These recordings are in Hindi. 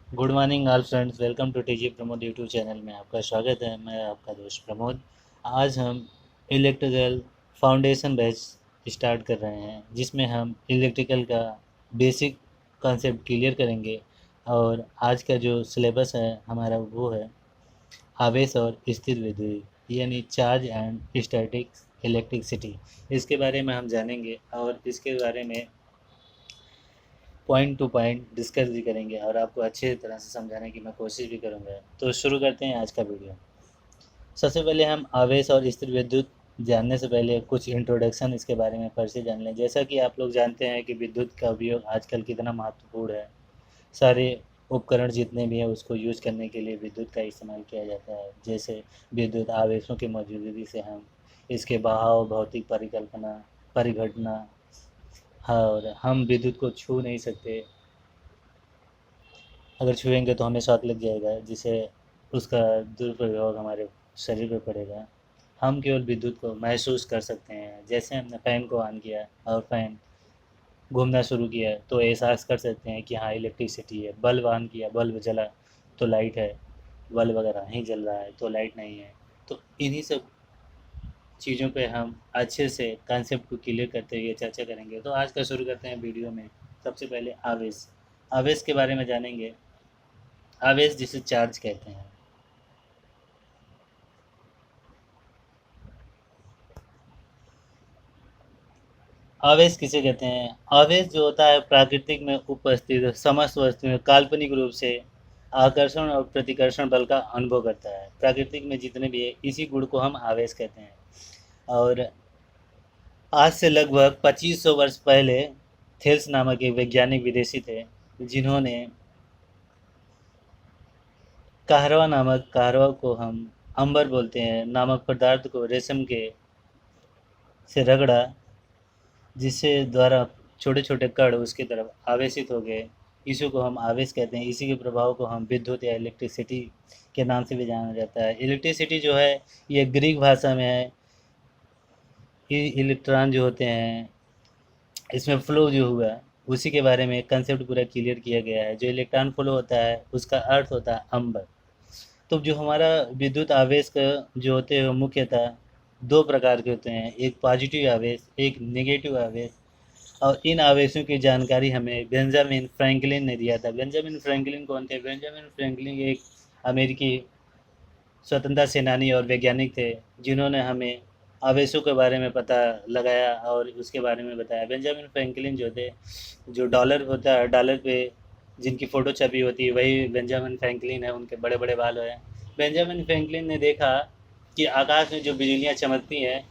Good morning all friends, welcome to TG Pramod YouTube channel में आपका स्वागत है। मैं आपका दोस्त प्रमोद। आज हम इलेक्ट्रिकल फाउंडेशन बैच स्टार्ट कर रहे हैं, जिसमें हम इलेक्ट्रिकल का बेसिक कॉन्सेप्ट क्लियर करेंगे। और आज का जो सिलेबस है हमारा वो है आवेश और स्थिर विद्युत, यानी चार्ज एंड स्टैटिक इलेक्ट्रिसिटी। इसके बारे में हम जानेंगे और इसके बारे में पॉइंट टू पॉइंट डिस्कस भी करेंगे और आपको अच्छे तरह से समझाने की मैं कोशिश भी करूंगा। तो शुरू करते हैं आज का वीडियो। सबसे पहले हम आवेश और स्थिर विद्युत जानने से पहले कुछ इंट्रोडक्शन इसके बारे में फिर से जान लें। जैसा कि आप लोग जानते हैं कि विद्युत का उपयोग आजकल कितना महत्वपूर्ण है। सारे उपकरण जितने भी हैं उसको यूज करने के लिए विद्युत का इस्तेमाल किया जाता है। जैसे विद्युत आवेशों की मौजूदगी से हम इसके बहाव, भौतिक परिकल्पना, परिघटना, और हम विद्युत को छू नहीं सकते। अगर छुएंगे तो हमें शॉक लग जाएगा, जिससे उसका दुरुपयोग हमारे शरीर पर पड़ेगा। हम केवल विद्युत को महसूस कर सकते हैं। जैसे हमने फ़ैन को ऑन किया और फ़ैन घूमना शुरू किया तो एहसास कर सकते हैं कि हाँ इलेक्ट्रिसिटी है। बल्ब ऑन किया, बल्ब जला तो लाइट है। बल्ब वगैरह नहीं जल रहा है तो लाइट नहीं है। तो इन्हीं सब चीज़ों पे हम अच्छे से कॉन्सेप्ट को क्लियर करते हुए चर्चा करेंगे। तो आज का शुरू करते हैं वीडियो में। सबसे पहले आवेश। आवेश के बारे में जानेंगे। आवेश जिसे चार्ज कहते हैं। आवेश किसे कहते हैं? आवेश जो होता है प्राकृतिक में उपस्थित समस्त वस्तुएं काल्पनिक रूप से आकर्षण और प्रतिकर्षण बल का अनुभव करता है। प्राकृतिक में जितने भी है इसी गुण को हम आवेश कहते हैं। और आज से लगभग 2500 वर्ष पहले थेल्स नामक एक वैज्ञानिक विदेशी थे, जिन्होंने कहरवा को हम अंबर बोलते हैं नामक पदार्थ को रेशम के से रगड़ा, जिससे द्वारा छोटे छोटे कण उसकी तरफ आवेशित हो गए। इसी को हम आवेश कहते हैं। इसी के प्रभाव को हम विद्युत या इलेक्ट्रिसिटी के नाम से भी जाना जाता है। इलेक्ट्रिसिटी जो है ये ग्रीक भाषा में है। ये इलेक्ट्रॉन जो होते हैं इसमें फ्लो जो हुआ उसी के बारे में कंसेप्ट पूरा क्लियर किया गया है। जो इलेक्ट्रॉन फ्लो होता है उसका अर्थ होता है अम्बर। तो जो हमारा विद्युत आवेश का जो होते हैं वो मुख्यतः दो प्रकार के होते हैं, एक पॉजिटिव आवेश, एक नेगेटिव आवेश। और इन आवेशों की जानकारी हमें बेंजामिन फ्रैंकलिन ने दिया था। बेंजामिन फ्रैंकलिन कौन थे? बेंजामिन फ्रैंकलिन एक अमेरिकी स्वतंत्रता सेनानी और वैज्ञानिक थे, जिन्होंने हमें आवेशों के बारे में पता लगाया और उसके बारे में बताया। बेंजामिन फ्रैंकलिन जो थे, जो डॉलर होता है, डॉलर पे जिनकी फ़ोटो छपी होती है वही बेंजामिन फ्रैंकलिन है। उनके बड़े बड़े बाल हैं। बेंजामिन फ्रैंकलिन ने देखा कि आकाश में जो बिजलियाँ चमकती हैं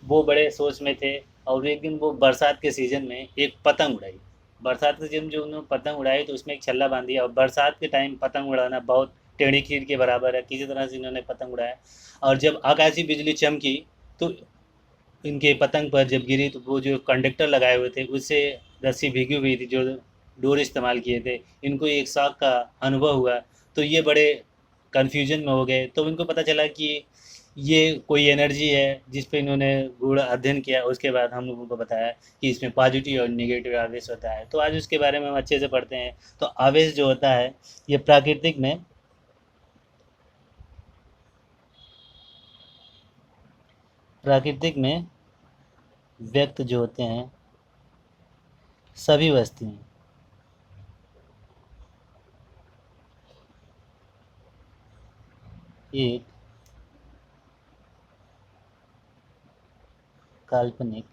वो बड़े सोच में थे। और एक दिन वो बरसात के सीज़न में एक पतंग उड़ाई। बरसात के सीज़न जो उन्होंने पतंग उड़ाई तो उसमें एक छल्ला बांध दिया। और बरसात के टाइम पतंग उड़ाना बहुत टेढ़ी खीर के बराबर है। किसी तरह से इन्होंने पतंग उड़ाया और जब आकाशीय बिजली चमकी तो इनके पतंग पर जब गिरी तो वो जो कंडक्टर लगाए हुए थे उससे रस्सी भीगी हुई थी, जो डोर इस्तेमाल किए थे, इनको एक शॉक का अनुभव हुआ। तो ये बड़े कन्फ्यूजन में हो गए। तो इनको पता चला कि ये कोई एनर्जी है, जिस पे इन्होंने गूढ़ अध्ययन किया। उसके बाद हम लोगों को बताया कि इसमें पॉजिटिव और निगेटिव आवेश होता है। तो आज उसके बारे में हम अच्छे से पढ़ते हैं। तो आवेश जो होता है ये प्राकृतिक में व्यक्त जो होते हैं सभी वस्तुएं, एक काल्पनिक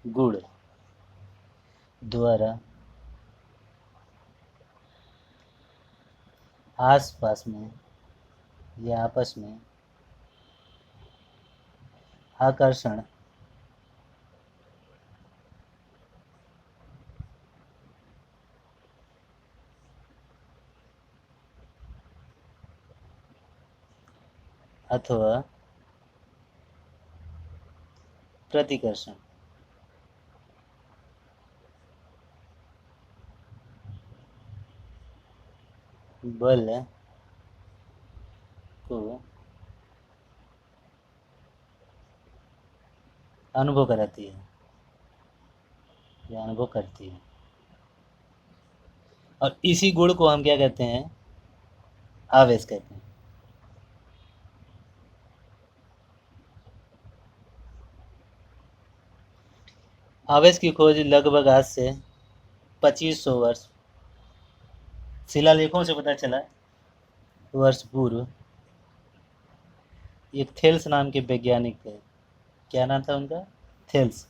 गुण द्वारा आस-पास में या आपस में आकर्षण अथवा प्रतिकर्षण बल को अनुभव कराती है या अनुभव करती है। और इसी गुण को हम क्या कहते हैं? आवेश कहते हैं। आवेश की खोज लगभग आज से 2500 वर्ष शिलालेखों से पता चला, वर्ष पूर्व एक थेल्स नाम के वैज्ञानिक थे। क्या नाम था उनका? थेल्स।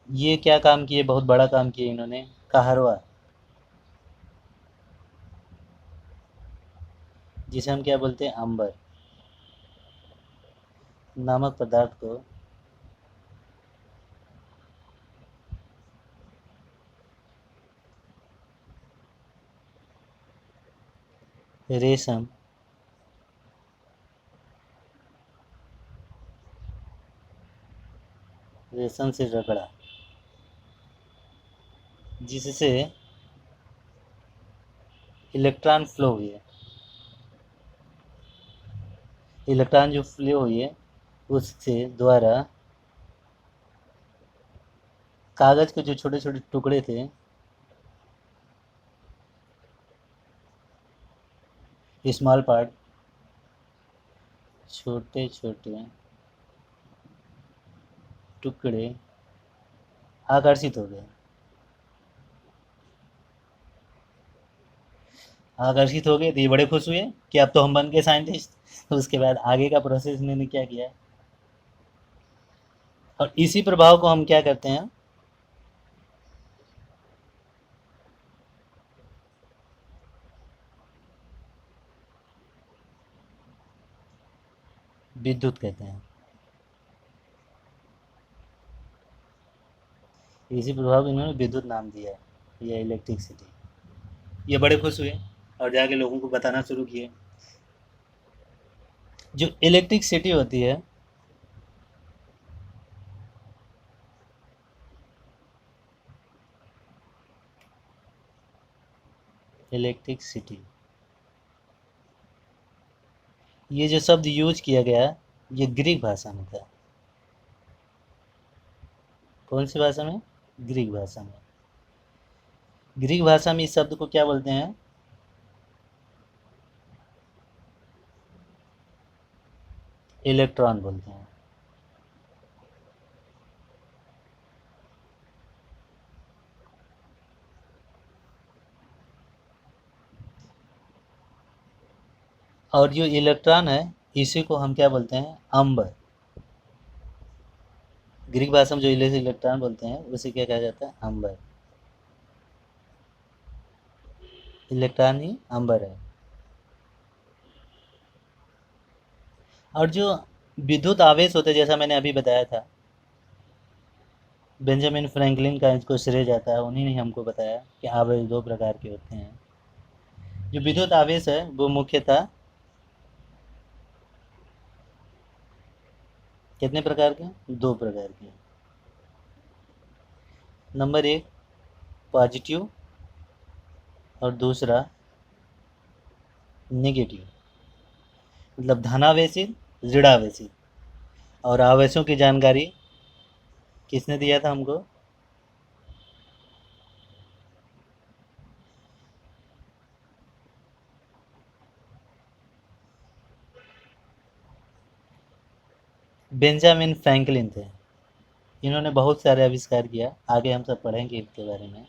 ये क्या काम किए, बहुत बड़ा काम किए इन्होंने। कहरवा, जिसे हम क्या बोलते हैं, अंबर नामक पदार्थ को रेशम रेशम से रगड़ा, जिससे इलेक्ट्रॉन फ्लो हुई है। इलेक्ट्रॉन जो फ्लो हुई है उससे द्वारा कागज के जो छोटे छोटे टुकड़े थे, स्मॉल पार्ट, छोटे छोटे टुकड़े आकर्षित हो गए। आकर्षित हो गए तो ये बड़े खुश हुए कि अब तो हम बन गए साइंटिस्ट। उसके बाद आगे का प्रोसेस इन्होंने क्या किया, और इसी प्रभाव को हम क्या करते हैं, विद्युत कहते हैं। इसी प्रभाव को इन्होंने विद्युत नाम दिया है, या इलेक्ट्रिसिटी। ये बड़े खुश हुए और जाके लोगों को बताना शुरू किए। जो इलेक्ट्रिसिटी होती है, इलेक्ट्रिसिटी, ये जो शब्द यूज किया गया ये ग्रीक भाषा में था। कौन सी भाषा में? ग्रीक भाषा में। ग्रीक भाषा में इस शब्द को क्या बोलते हैं? इलेक्ट्रॉन बोलते हैं। और जो इलेक्ट्रॉन है इसी को हम क्या बोलते हैं? अंबर। ग्रीक भाषा में जो इलेक्ट्रॉन बोलते हैं उसे क्या कहा जाता है? अंबर। इलेक्ट्रॉन ही अंबर है। और जो विद्युत आवेश होते हैं, जैसा मैंने अभी बताया था, बेंजामिन फ्रैंकलिन का इसको श्रेय जाता है। उन्हीं ने हमको बताया कि आवेश दो प्रकार के होते हैं। जो विद्युत आवेश है वो मुख्यतः कितने प्रकार के? दो प्रकार के। नंबर एक पॉजिटिव और दूसरा नेगेटिव, मतलब धनावेशित, ऋणावेशित। और आवेशों की जानकारी किसने दिया था हमको? बेंजामिन फ्रैंकलिन थे। इन्होंने बहुत सारे आविष्कार किया, आगे हम सब पढ़ेंगे इनके बारे में।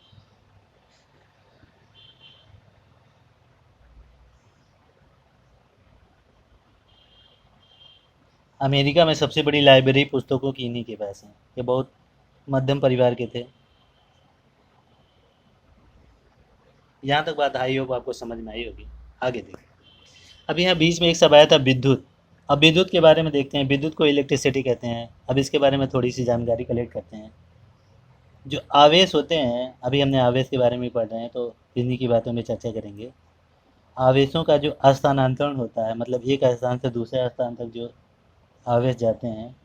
अमेरिका में सबसे बड़ी लाइब्रेरी पुस्तकों की इन्हीं के पास है। ये बहुत मध्यम परिवार के थे। यहाँ तक बात आई हो आपको समझ में आई होगी। आगे देखिए, अब यहाँ बीच में एक सब आया था विद्युत। अब विद्युत के बारे में देखते हैं। विद्युत को इलेक्ट्रिसिटी कहते हैं। अब इसके बारे में थोड़ी सी जानकारी कलेक्ट करते हैं। जो आवेश होते हैं, अभी हमने आवेश के बारे में पढ़ रहे हैं तो इन्हीं की बातों में चर्चा करेंगे। आवेशों का जो स्थानांतरण होता है, मतलब एक स्थान से दूसरे स्थान तक जो आवेश जाते हैं,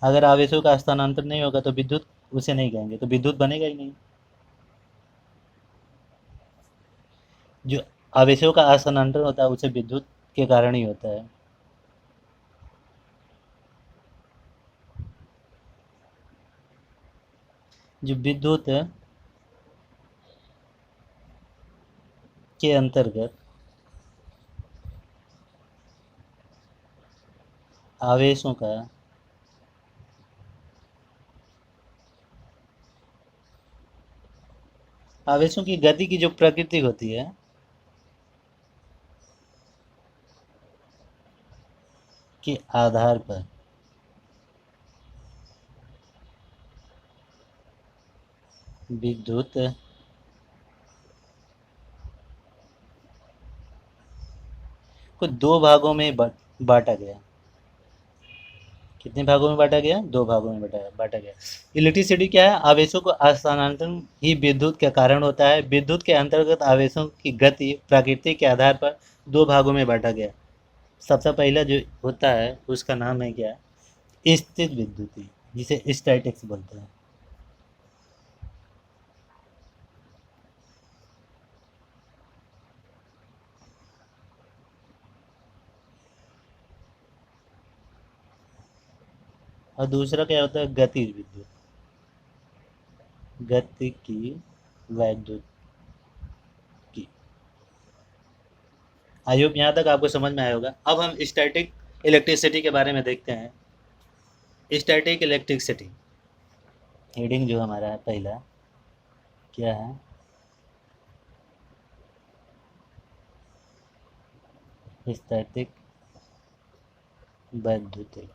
अगर आवेशों का स्थानांतरण नहीं होगा तो विद्युत उसे नहीं कहेंगे, तो विद्युत बनेगा ही नहीं। जो आवेशों का स्थानांतरण होता है उसे विद्युत के कारण ही होता है। जो विद्युत के अंतर्गत आवेशों का आवेशों की गति की जो प्रकृति होती है के आधार पर विद्युत को दो भागों में बांटा गया। कितने भागों में बांटा गया? दो भागों में बांटा गया। इलेक्ट्रिसिटी क्या है? आवेशों को स्थानांतरण ही विद्युत का कारण होता है। विद्युत के अंतर्गत आवेशों की गति प्रकृति के आधार पर दो भागों में बांटा गया। सबसे पहला जो होता है उसका नाम है क्या? स्थिर विद्युत, जिसे स्टैटिक्स बोलते हैं। और दूसरा क्या होता है? गतिज विद्युत, गति की वैद्युत की। आई होप यहाँ तक आपको समझ में आया होगा। अब हम स्टैटिक इलेक्ट्रिसिटी के बारे में देखते हैं। स्टैटिक इलेक्ट्रिसिटी हेडिंग जो हमारा है पहला क्या है? स्टैटिक वैद्युतिक।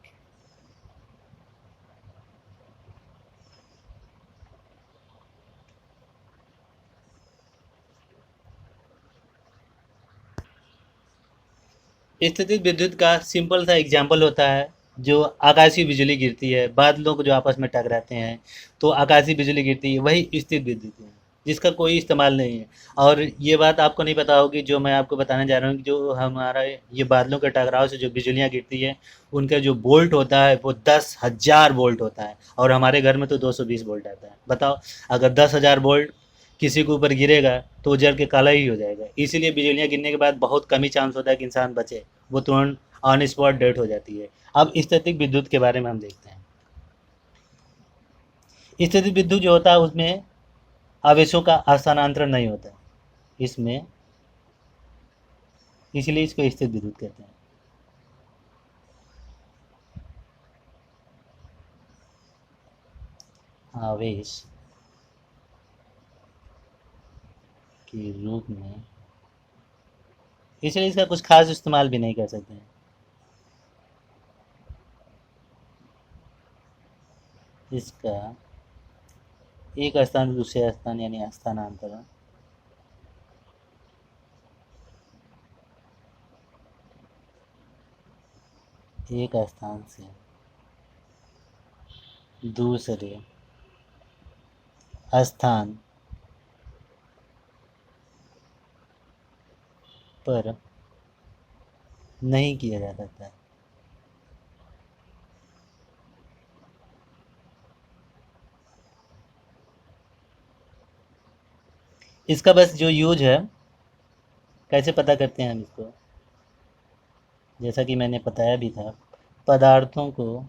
स्थितिज विद्युत का सिंपल सा एग्जाम्पल होता है। जो आकाशीय बिजली गिरती है, बादलों को जो आपस में टकराते हैं तो आकाशीय बिजली गिरती है, वही स्थित विद्युत है जिसका कोई इस्तेमाल नहीं है। और ये बात आपको नहीं पता होगी जो मैं आपको बताने जा रहा हूँ कि जो हमारा ये बादलों के टकराव से जो बिजलियाँ गिरती है उनका जो वोल्ट होता है वो 10,000 वोल्ट होता है, और हमारे घर में तो 220 वोल्ट आता है। बताओ, अगर 10,000 वोल्ट किसी के ऊपर गिरेगा तो वो जल के काला ही हो जाएगा। इसीलिए बिजलियाँ गिरने के बाद बहुत कम ही चांस होता है कि इंसान बचे, वो तुरंत ऑन स्पॉट डेथ हो जाती है। अब स्थैतिक विद्युत के बारे में हम देखते हैं। स्थैतिक विद्युत जो होता है उसमें आवेशों का स्थानांतरण नहीं होता है इसमें, इसलिए इसको स्थिर विद्युत कहते हैं। आवेश के रूप में, इसलिए इसका कुछ खास इस्तेमाल भी नहीं कर सकते हैं। इसका एक स्थान से दूसरे स्थान यानी स्थानांतरण एक स्थान से दूसरे स्थान पर नहीं किया जा सकता है। इसका बस जो यूज है, कैसे पता करते हैं हम इसको? जैसा कि मैंने बताया भी था, पदार्थों को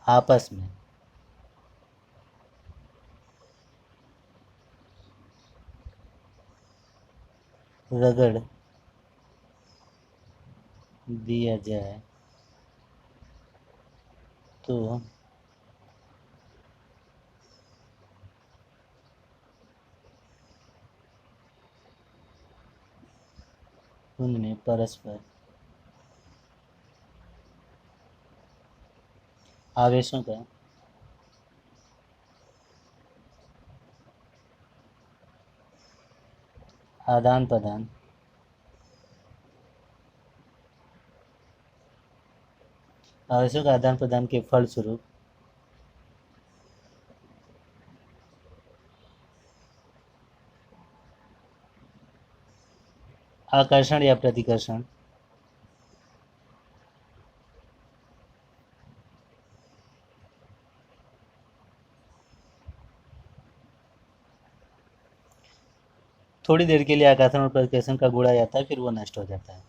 आपस में रगड़ दिया जाए तो उनमें परस्पर आवेशों का आदान प्रदान आवेशों का आदान प्रदान के फलस्वरूप आकर्षण या प्रतिकर्षण थोड़ी देर के लिए आकर्षण और प्रतिकर्षण का गुण आ जाता है, फिर वो नष्ट हो जाता है।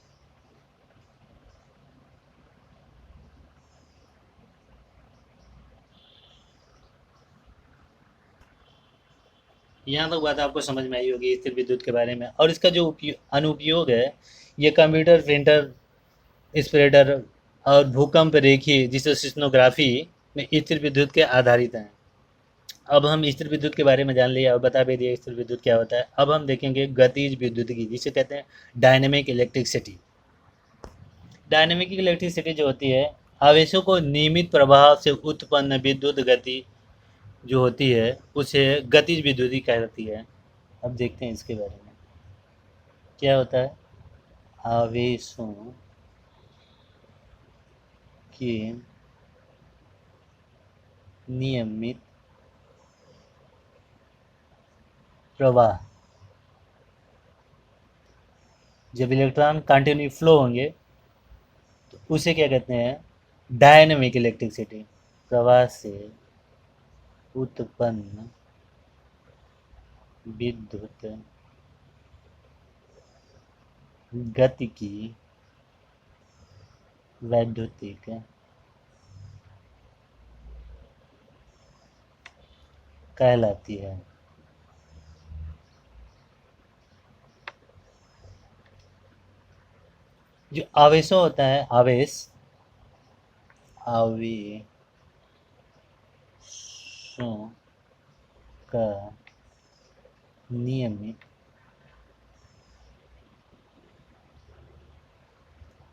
यहाँ तक बात आपको समझ में आई होगी स्थिर विद्युत के बारे में। और इसका जो अनुपयोग है, ये कंप्यूटर, प्रिंटर, स्प्रेडर और भूकंप रेखी जिसे सिस्मोग्राफी में स्थिर विद्युत के आधारित हैं। अब हम स्थिर विद्युत के बारे में जान लिया और बता भी दिया स्थिर विद्युत क्या होता है। अब हम देखेंगे गतिज विद्युत की, जिसे कहते हैं डायनेमिक इलेक्ट्रिसिटी। डायनेमिक इलेक्ट्रिसिटी जो होती है, आवेशों को नियमित प्रवाह से उत्पन्न विद्युत गति जो होती है उसे गतिज विद्युत कहलाती है। अब देखते हैं इसके बारे में क्या होता है। आवेशों के नियमित प्रवाह, जब इलेक्ट्रॉन कंटिन्यू फ्लो होंगे तो उसे क्या कहते हैं, डायनेमिक इलेक्ट्रिसिटी। प्रवाह से उत्पन्न विद्युत गति की वैद्युतिक कहलाती है। जो आवेशों होता है, आवेशों का नियमित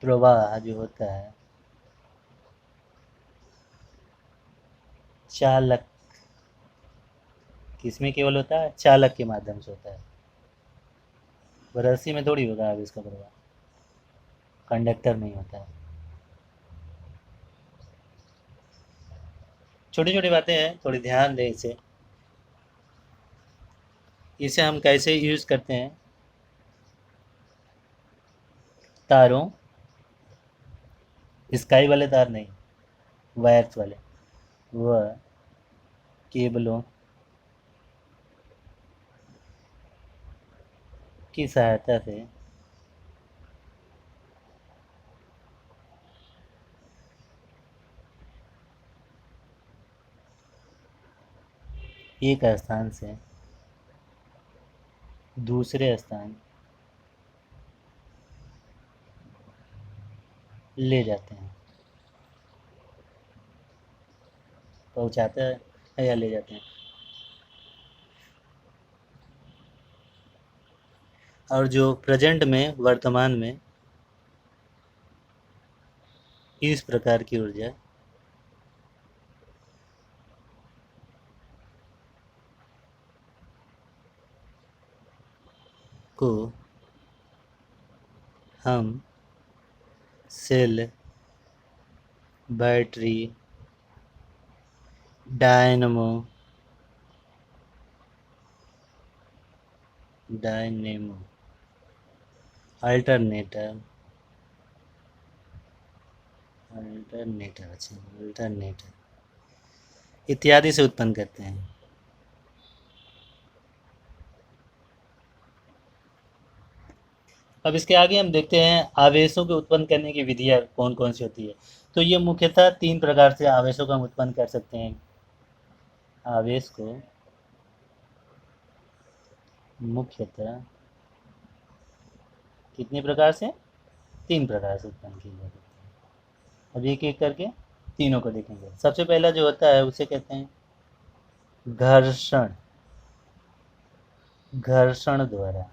प्रवाह जो होता है चालक, किसमें केवल होता है, चालक के माध्यम से होता है। रस्सी में थोड़ी होगा आवेश का प्रवाह, कंडक्टर में ही होता है। छोटी छोटी बातें हैं, थोड़ी ध्यान दें इसे। इसे हम कैसे यूज करते हैं, तारों, स्काई वाले तार नहीं, वायर्स वाले, वह केबलों की सहायता से एक स्थान से दूसरे स्थान ले जाते हैं, पहुंचाते हैं या ले जाते हैं। और जो प्रेजेंट में, वर्तमान में इस प्रकार की ऊर्जा को हम cell, battery, dynamo, alternator, alternator इत्यादि से उत्पन्न करते हैं। अब इसके आगे हम देखते हैं आवेशों को उत्पन्न करने की विधियाँ कौन कौन सी होती है। तो ये मुख्यतः 3 प्रकार से आवेशों को हम उत्पन्न कर सकते हैं। आवेश को मुख्यतः कितने प्रकार से, 3 प्रकार से उत्पन्न किए जा सकते हैं। अब एक एक करके तीनों को देखेंगे। सबसे पहला जो होता है उसे कहते हैं घर्षण, घर्षण द्वारा।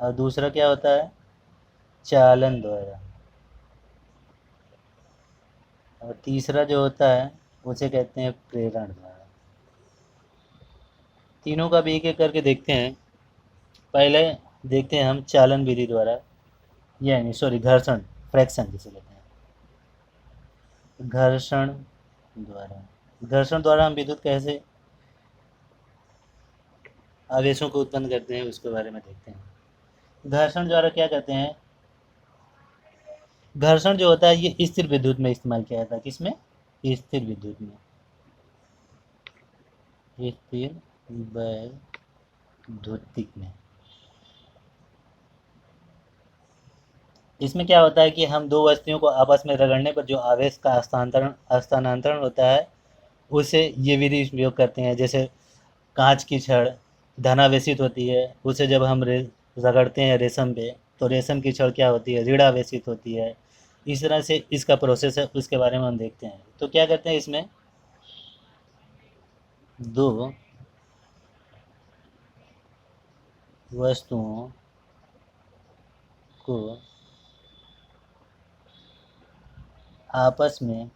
और दूसरा क्या होता है, चालन द्वारा। और तीसरा जो होता है उसे कहते हैं प्रेरण द्वारा। तीनों का भी एक एक करके देखते हैं। पहले देखते हैं हम चालन विधि द्वारा, यानी सॉरी घर्षण, फ्रैक्शन जिसे कहते हैं, घर्षण द्वारा। घर्षण द्वारा हम विद्युत कैसे आवेशों को उत्पन्न करते हैं उसके बारे में देखते हैं। घर्षण द्वारा क्या करते हैं, घर्षण जो होता है ये स्थिर विद्युत में इस्तेमाल किया जाता है। किसमें, स्थिर विद्युत में, स्थिर वैद्युतिक में। इसमें क्या होता है कि हम दो वस्तुओं को आपस में रगड़ने पर जो आवेश का स्थानांतरण होता है, उसे ये विधि उपयोग करते हैं। जैसे कांच की छड़ धनावेशित होती है, उसे जब हम रगड़ते हैं रेशम पे, तो रेशम की छड़ क्या होती है, ऋणावेशित होती है। इस तरह से इसका प्रोसेस है, उसके बारे में हम देखते हैं। तो क्या करते हैं, इसमें दो वस्तुओं को आपस में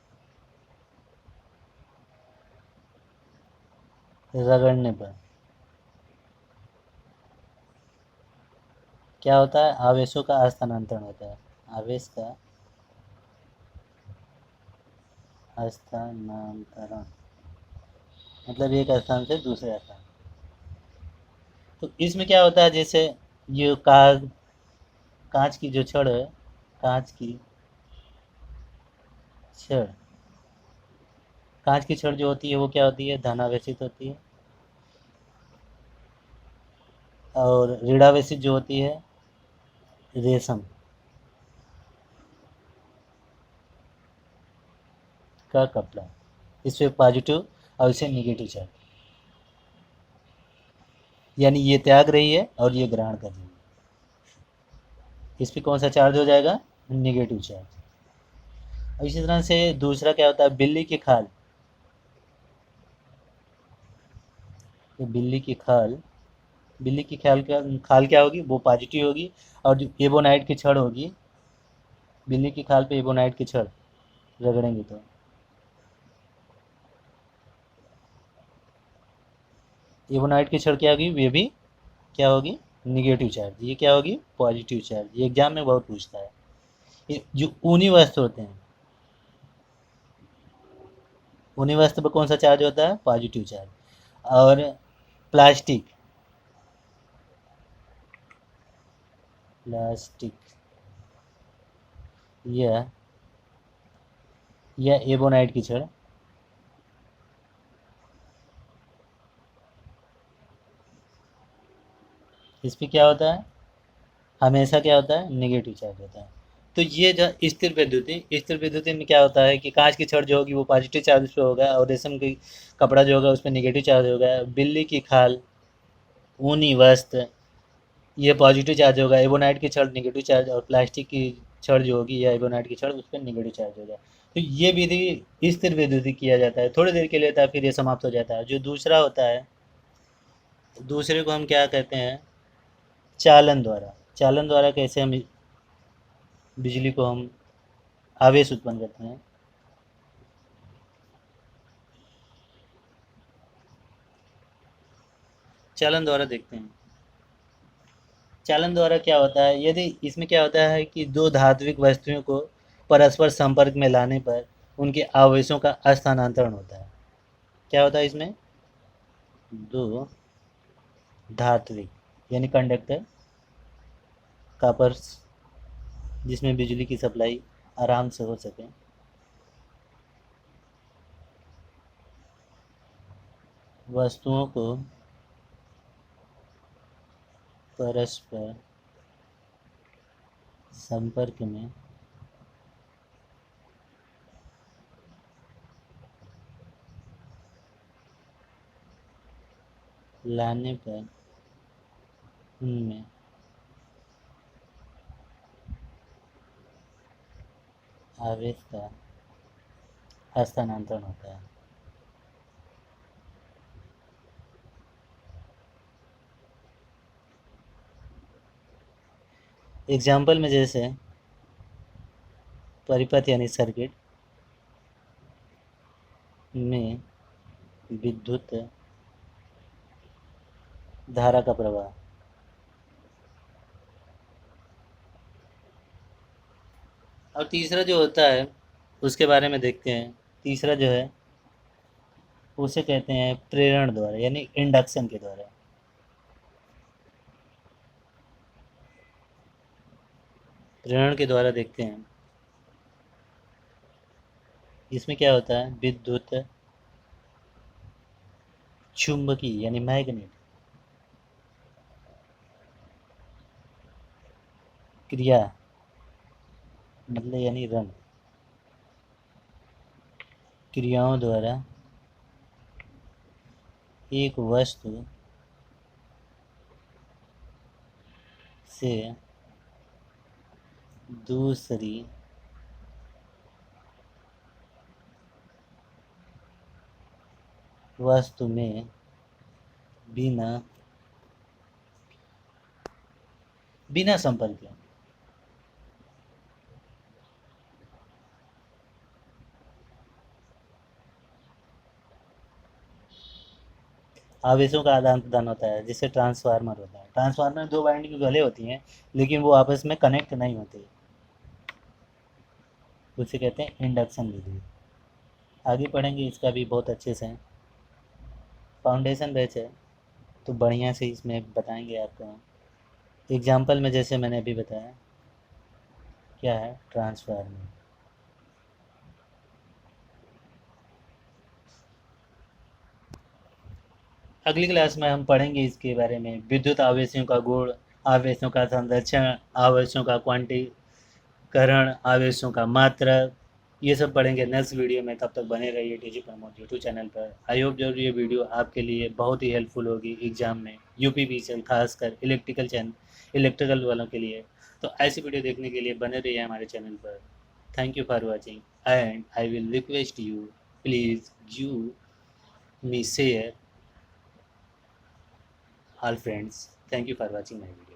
रगड़ने पर क्या होता है, आवेशों का स्थानांतरण होता है। आवेश का स्थानांतरण मतलब एक स्थान से दूसरे स्थान। तो इसमें क्या होता है, जैसे ये कांच की जो छड़ है, कांच की छड़ कांच की छड़ जो होती है वो क्या होती है, धनावेशित होती है। और ऋणावेशित जो होती है, रेशम का कपड़ा। इस पे पॉजिटिव और इसे निगेटिव चार्ज, यानी ये त्याग रही है और ये ग्रहण कर रही है। इस पे कौन सा चार्ज हो जाएगा, निगेटिव चार्ज। और इसी तरह से दूसरा क्या होता है, बिल्ली की खाल। तो बिल्ली की खाल क्या होगी, वो पॉजिटिव होगी। और जो एबोनाइट की छड़ होगी, बिल्ली की खाल पे एबोनाइट की छड़ रगड़ेंगे तो एबोनाइट की छड़ क्या होगी, वे भी क्या होगी, निगेटिव चार्ज। ये क्या होगी, पॉजिटिव चार्ज। ये एग्जाम में बहुत पूछता है। ये जो ऊनी वस्त्र होते हैं, ऊनी वस्त्र पर कौन सा चार्ज होता है, पॉजिटिव चार्ज। और प्लास्टिक प्लास्टिक या एबोनाइट की छड़, इस पे क्या होता है, हमेशा क्या होता है, नेगेटिव चार्ज होता है। तो ये जो स्थिर विद्युती में क्या होता है कि कांच की छड़ जो होगी वो पॉजिटिव चार्ज उस पर होगा, और रेशम की कपड़ा जो होगा उस पर निगेटिव चार्ज होगा। बिल्ली की खाल, ऊनी वस्त्र, ये पॉजिटिव चार्ज होगा। एबोनाइट की छड़ निगेटिव चार्ज, और प्लास्टिक की छड़ जो होगी या एबोनाइट की छड़ उस पर निगेटिव चार्ज होगा। तो ये विधि स्थिर विद्युती किया जाता है, थोड़ी देर के लिए होता है, फिर ये समाप्त हो जाता है। जो दूसरा होता है, दूसरे को हम क्या कहते हैं, चालन द्वारा। चालन द्वारा कैसे हम बिजली को हम आवेश उत्पन्न करते हैं। चालन द्वारा देखते हैं। चालन द्वारा क्या होता है, यदि इसमें क्या होता है कि दो धात्विक वस्तुओं को परस्पर संपर्क में लाने पर उनके आवेशों का स्थानांतरण होता है। क्या होता है इसमें, दो धात्विक यानी कंडक्टर, कॉपर्स, जिसमें बिजली की सप्लाई आराम से हो सके, वस्तुओं को परस्पर संपर्क में लाने पर उनमें आवेश का हस्तांतरण होता है। एग्जाम्पल में जैसे परिपथ यानी सर्किट में विद्युत धारा का प्रवाह। और तीसरा जो होता है उसके बारे में देखते हैं। तीसरा जो है उसे कहते हैं प्रेरण द्वारा यानी इंडक्शन के द्वारा। प्रेरण के द्वारा देखते हैं। इसमें क्या होता है, विद्युत चुंबकीय यानी मैग्नेट क्रिया मतलब यानी रंग, क्रियाओं द्वारा एक वस्तु से दूसरी वस्तु में बिना बिना संपर्क के। आवेशों का आदान प्रदान होता है, जिससे ट्रांसफार्मर होता है। ट्रांसफार्मर में दो वाइंडिंग भले होती हैं, लेकिन वो आपस में कनेक्ट नहीं होती, उसे कहते हैं इंडक्शन विधि। आगे पढ़ेंगे इसका भी बहुत अच्छे से। फाउंडेशन बैच है तो बढ़िया से इसमें बताएंगे आपको। एग्जाम्पल में जैसे मैंने अभी बताया, क्या है ट्रांसफार्मर। अगली क्लास में हम पढ़ेंगे इसके बारे में, विद्युत आवेशों का गुण, आवेशों का संरक्षण, आवेशों का क्वांटीकरण, आवेशों का मात्रक, ये सब पढ़ेंगे नेक्स्ट वीडियो में। तब तक बने रहिए टीजी प्रमोद यूट्यूब चैनल पर। आई होप जरूर ये वीडियो आपके लिए बहुत ही हेल्पफुल होगी एग्जाम में, यूपीपीसीएल खासकर इलेक्ट्रिकल वालों के लिए। तो ऐसी वीडियो देखने के लिए बने रहिए हमारे चैनल पर। Thank you for watching and I will request you, please you me share all friends. Thank you for watching my video.